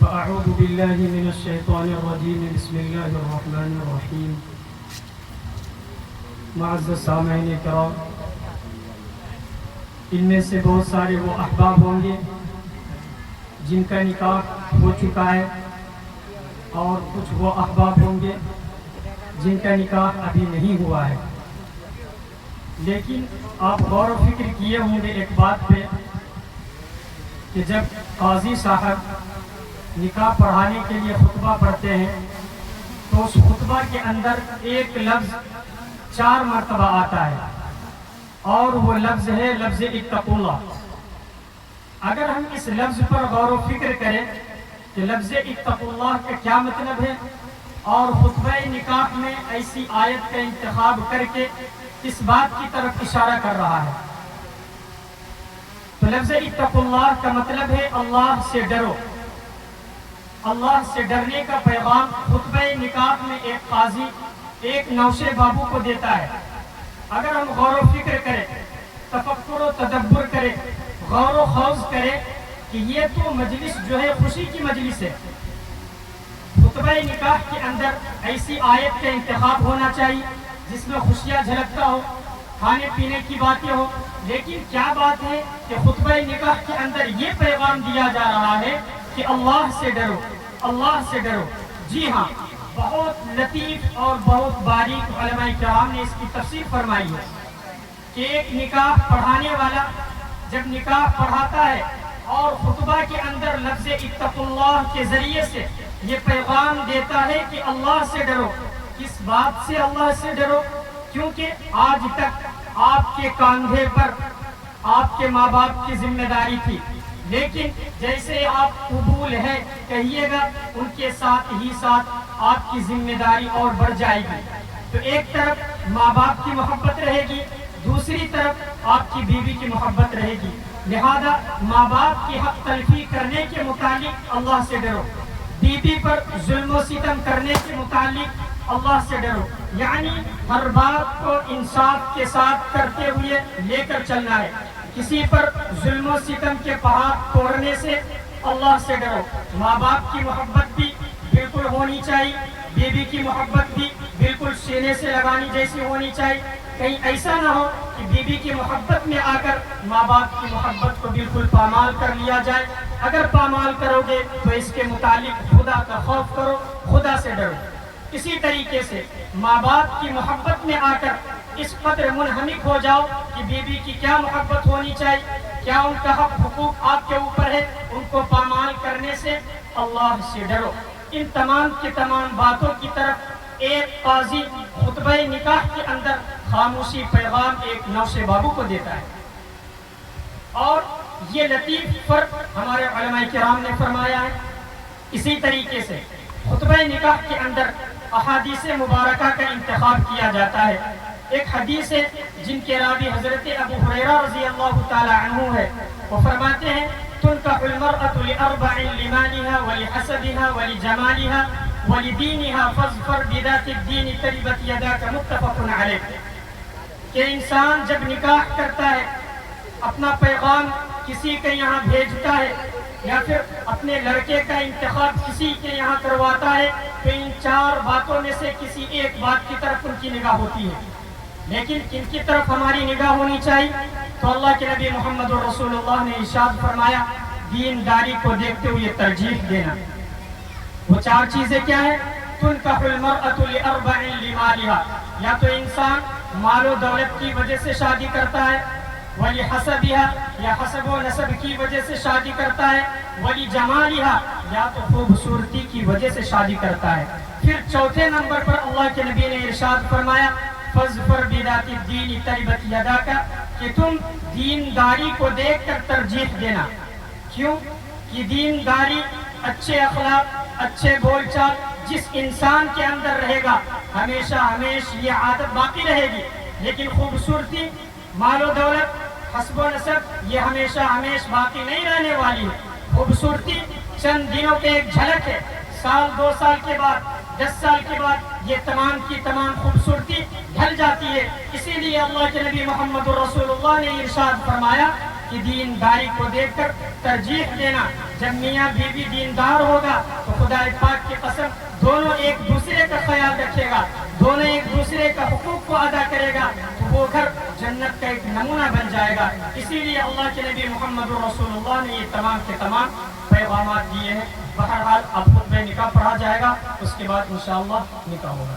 فأعوذ بالله من الشيطان الرجيم بسم الله الرحمن الرحيم. معزز سامعین کرام، ان میں سے بہت سارے وہ احباب ہوں گے جن کا نکاح ہو چکا ہے، اور کچھ وہ احباب ہوں گے جن کا نکاح ابھی نہیں ہوا ہے. لیکن آپ غور و فکر کیے ہوں گے ایک بات پہ کہ جب قاضی صاحب نکاح پڑھانے کے لیے خطبہ پڑھتے ہیں تو اس خطبہ کے اندر ایک لفظ 4 مرتبہ آتا ہے، اور وہ لفظ ہے لفظ اتقوا اللہ. اگر ہم اس لفظ پر غور و فکر کریں کہ لفظ اتقوا اللہ کا کیا مطلب ہے اور خطبہ نکاح میں ایسی آیت کا انتخاب کر کے کس بات کی طرف اشارہ کر رہا ہے، تو لفظ اتقوا اللہ کا مطلب ہے اللہ سے ڈرو. اللہ سے ڈرنے کا پیغام خطبہ نکاح میں ایک قاضی ایک نوشے بابو کو دیتا ہے. اگر ہم غور و فکر کریں، تفکر و تدبر کریں، غور و خوض کریں کہ یہ تو مجلس جو ہے خوشی کی مجلس ہے، خطبہ نکاح کے اندر ایسی آیت کا انتخاب ہونا چاہیے جس میں خوشیاں جھلکتا ہو، کھانے پینے کی باتیں ہو. لیکن کیا بات ہے کہ خطبہ نکاح کے اندر یہ پیغام دیا جا رہا ہے کہ اللہ سے ڈرو، اللہ سے ڈرو. جی ہاں، بہت لطیف اور بہت باریک علماء کرام نے اس کی تفسیر فرمائی ہے کہ ایک نکاح پڑھانے والا جب نکاح پڑھاتا ہے اور خطبہ کے اندر لفظ اتقوا اللہ کے ذریعے سے یہ پیغام دیتا ہے کہ اللہ سے ڈرو. کس بات سے اللہ سے ڈرو؟ کیونکہ آج تک آپ کے کاندھے پر آپ کے ماں باپ کی ذمہ داری تھی، لیکن جیسے آپ قبول ہے کہیے گا ان کے ساتھ ہی ساتھ آپ کی ذمہ داری اور بڑھ جائے گی. تو ایک طرف ماں باپ کی محبت رہے گی، دوسری طرف آپ کی بیوی کی محبت رہے گی. لہذا ماں باپ کی حق تلفی کرنے کے متعلق اللہ سے ڈرو، بیوی پر ظلم و ستم کرنے کے متعلق اللہ سے ڈرو. یعنی ہر بات کو انصاف کے ساتھ کرتے ہوئے لے کر چلنا ہے. کسی پر ظلم و ستم کے پہاڑ توڑنے سے اللہ سے ڈرو. ماں باپ کی محبت بھی بالکل ہونی چاہیے، بیوی کی محبت بھی بالکل سینے سے لگانی جیسی ہونی چاہیے. کہیں ایسا نہ ہو کہ بیوی کی محبت میں آ کر ماں باپ کی محبت کو بالکل پامال کر لیا جائے. اگر پامال کرو گے تو اس کے متعلق خدا کا خوف کرو، خدا سے ڈرو. اسی طریقے سے ماں باپ کی محبت میں آ کر اس قدر منہمک ہو جاؤ کہ بیوی کی کیا محبت ہونی چاہیے، کیا ان کا حق حقوق آپ کے اوپر ہے، ان کو پامال کرنے سے اللہ سے ڈرو. ان تمام کی تمام باتوں کی طرف ایک قاضی خطبہ نکاح کے اندر خاموشی پیغام ایک نوشے بابو کو دیتا ہے. اور یہ لطیف فرق ہمارے علماء کرام نے فرمایا ہے. اسی طریقے سے خطبہ نکاح کے اندر احادیث مبارکہ کا انتخاب کیا جاتا ہے. ایک حدیث ہے جن کے راوی حضرت ابو ہریرہ رضی اللہ تعالی عنہ ہے. وہ فرماتے ہیں تنکح المرأة لأربع لمالها ولحسبها ولجمالها ولدينها فاظفر بذات الدين تربت يداك متفق علیہ. کہ انسان جب نکاح کرتا ہے، اپنا پیغام کسی کے یہاں بھیجتا ہے یا پھر اپنے لڑکے کا انتخاب کسی کے یہاں کرواتا ہے، تو ان 4 باتوں میں سے کسی ایک بات کی طرف ان کی نگاہ ہوتی ہے. لیکن کن کی طرف ہماری نگاہ ہونی چاہیے؟ تو اللہ کے نبی محمد رسول اللہ نے ارشاد فرمایا دینداری کو دیکھتے ہوئے ترجیح دینا. وہ 4 چیزیں کیا ہیں؟ تنکح المرأة لأربع لمالها، یا تو انسان مال و دولت کی وجہ سے شادی کرتا ہے، وَلِحَسَبِهَا یا حسب و نسب کی وجہ سے شادی کرتا ہے، وَلِجَمَالِهَا یا تو خوبصورتی کی وجہ سے شادی کرتا ہے. پھر چوتھے نمبر پر اللہ کے نبی نے ارشاد فرمایا فَاظْفَرْ بِذَاتِ الدِّينِ تَرِبَتْ يَدَاكَ، کہ تم دینداری کو دیکھ کر ترجیح دینا. کیوں کہ دینداری، اچھے اخلاق، اچھے بول چال جس انسان کے اندر رہے گا ہمیشہ یہ عادت باقی رہے گی. لیکن خوبصورتی، مال و دولت، حسب و نسب یہ ہمیشہ باقی نہیں رہنے والی ہے. خوبصورتی چند دنوں کے ایک جھلک ہے، سال 2 سال کے بعد 10 سال کے بعد یہ تمام کی تمام خوبصورتی ڈھل جاتی ہے. اسی لیے اللہ کے نبی محمد رسول اللہ نے ارشاد فرمایا کہ دینداری کو دیکھ کر ترجیح دینا. جب میاں بیوی دیندار ہوگا تو خدا پاک کی قسم دونوں ایک دوسرے کا خیال رکھے گا، دونوں ایک دوسرے کا حقوق کو ادا کرے گا، تو وہ گھر جنت کا ایک نمونہ بن جائے گا۔ اسی لیے اللہ کے نبی محمد رسول اللہ نے یہ تمام کے تمام پیغامات دیے ہیں۔ بہرحال اب خطبہ نکاح پڑھا جائے گا، اس کے بعد انشاءاللہ نکاح ہوگا۔